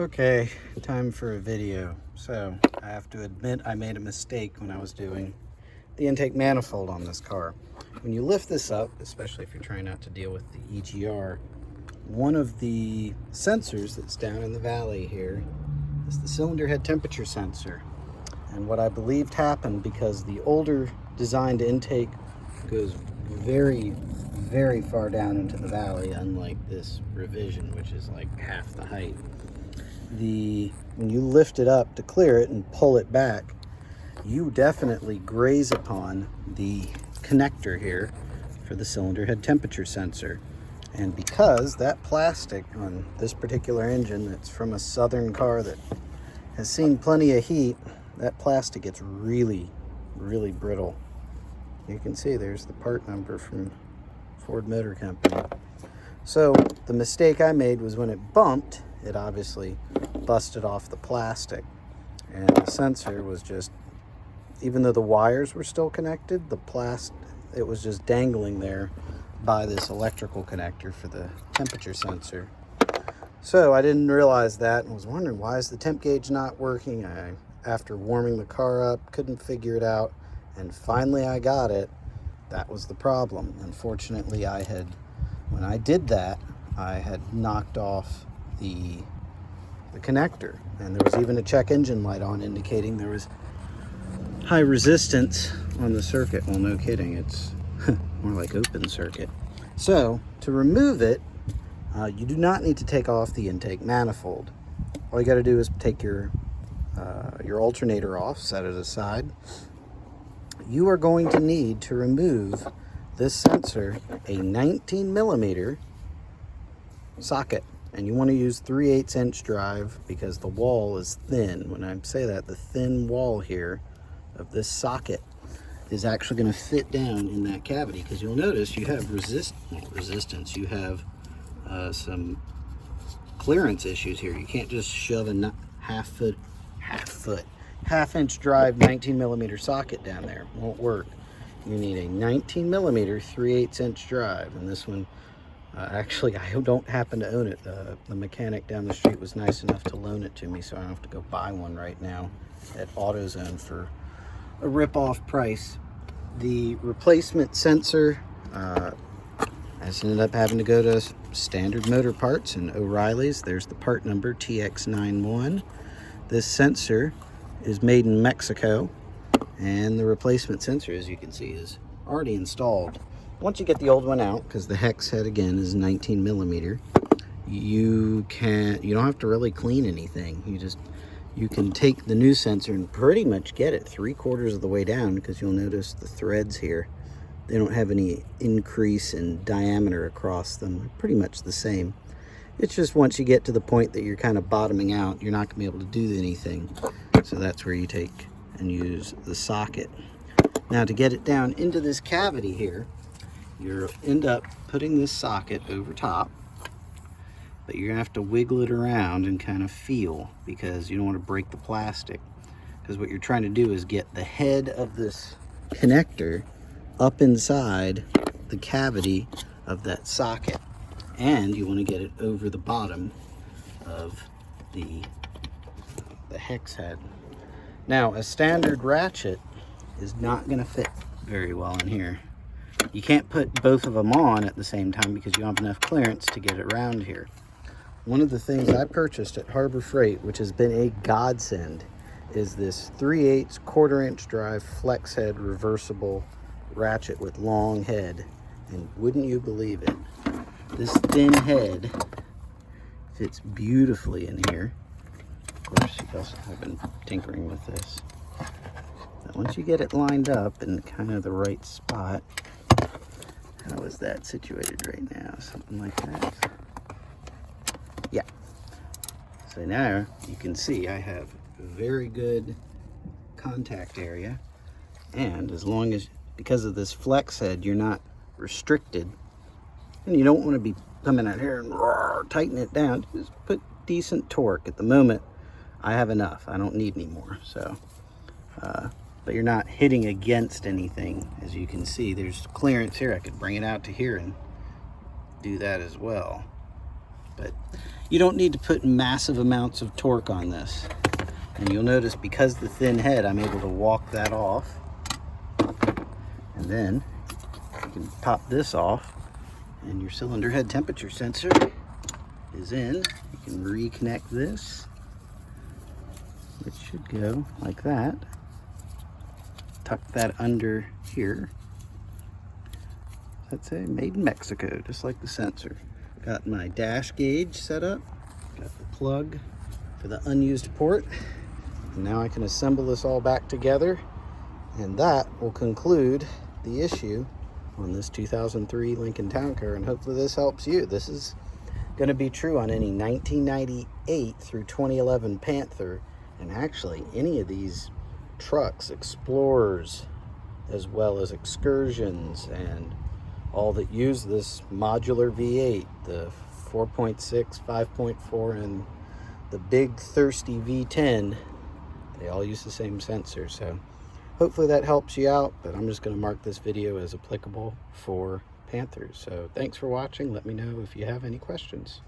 Okay, time for a video. So I have to admit I made a mistake when I was doing the intake manifold on this car. When you lift this up, especially if you're trying not to deal with the EGR, one of the sensors that's down in the valley here is the cylinder head temperature sensor. And what I believed happened, because the older designed intake goes very, very far down into the valley, unlike this revision, which is like half the height. When you lift it up to clear it and pull it back, you definitely graze upon the connector here for the cylinder head temperature sensor. And because that plastic on this particular engine that's from a southern car that has seen plenty of heat, that plastic gets really, really brittle. You can see there's the part number from Ford Motor Company. So the mistake I made was when it bumped, it obviously busted off the plastic, and the sensor was just, even though the wires were still connected, it was just dangling there by this electrical connector for the temperature sensor. So I didn't realize that and was wondering, why is the temp gauge not working? After warming the car up, couldn't figure it out, and finally I got it. That was the problem. Unfortunately, when I did that, I had knocked off the connector, and there was even a check engine light on indicating there was high resistance on the circuit. Well, no kidding, it's more like open circuit. So to remove it, you do not need to take off the intake manifold. All you got to do is take your alternator off, set it aside. You are going to need to remove this sensor, a 19 millimeter socket, and you want to use 3/8 inch drive because the wall is thin. When I say that, the thin wall here of this socket is actually going to fit down in that cavity, because you'll notice you have resistance, you have some clearance issues here. You can't just shove a half inch drive 19 millimeter socket down there. It won't work. You need a 19 millimeter 3/8 inch drive, and this one actually, I don't happen to own it. The mechanic down the street was nice enough to loan it to me, so I don't have to go buy one right now at AutoZone for a rip-off price. The replacement sensor, I just ended up having to go to Standard Motor Parts and O'Reilly's. There's the part number TX91. This sensor is made in Mexico, and the replacement sensor, as you can see, is already installed. Once you get the old one out, because the hex head again is 19 millimeter, you don't have to really clean anything. You can take the new sensor and pretty much get it 3/4 of the way down, because you'll notice the threads here, they don't have any increase in diameter across them. They're pretty much the same. It's just once you get to the point that you're kind of bottoming out, you're not going to be able to do anything. So that's where you take and use the socket. Now, to get it down into this cavity here, you'll end up putting this socket over top, but you're gonna have to wiggle it around and kind of feel, because you don't want to break the plastic, because what you're trying to do is get the head of this connector up inside the cavity of that socket, and you want to get it over the bottom of the hex head. Now, a standard ratchet is not going to fit very well in here. You can't put both of them on at the same time because you don't have enough clearance to get it around here. One of the things I purchased at Harbor Freight, which has been a godsend, is this 3/8 1/4 inch drive flex head reversible ratchet with long head. And wouldn't you believe it, this thin head fits beautifully in here. Of course, I've been tinkering with this. But once you get it lined up in kind of the right spot, how is that situated right now? Something like that. Yeah. So now you can see I have a very good contact area, and as long as, because of this flex head, you're not restricted, and you don't want to be coming out here and tighten it down. Just put decent torque. At the moment, I have enough. I don't need any more. So, but you're not hitting against anything. As you can see, there's clearance here. I could bring it out to here and do that as well. But You don't need to put massive amounts of torque on this. And you'll notice because the thin head, I'm able to walk that off. And then you can pop this off and your cylinder head temperature sensor is in. You can reconnect this. It should go like that. Tuck that under here. That's a made in Mexico, just like the sensor. Got my dash gauge set up. Got the plug for the unused port. And now I can assemble this all back together. And that will conclude the issue on this 2003 Lincoln Town Car. And hopefully this helps you. This is going to be true on any 1998 through 2011 Panther. And actually any of these trucks, Explorers, as well as Excursions, and all that use this modular V8, the 4.6, 5.4, and the big thirsty V10, they all use the same sensor. So hopefully that helps you out, but I'm just going to mark this video as applicable for Panthers. So thanks for watching. Let me know if you have any questions.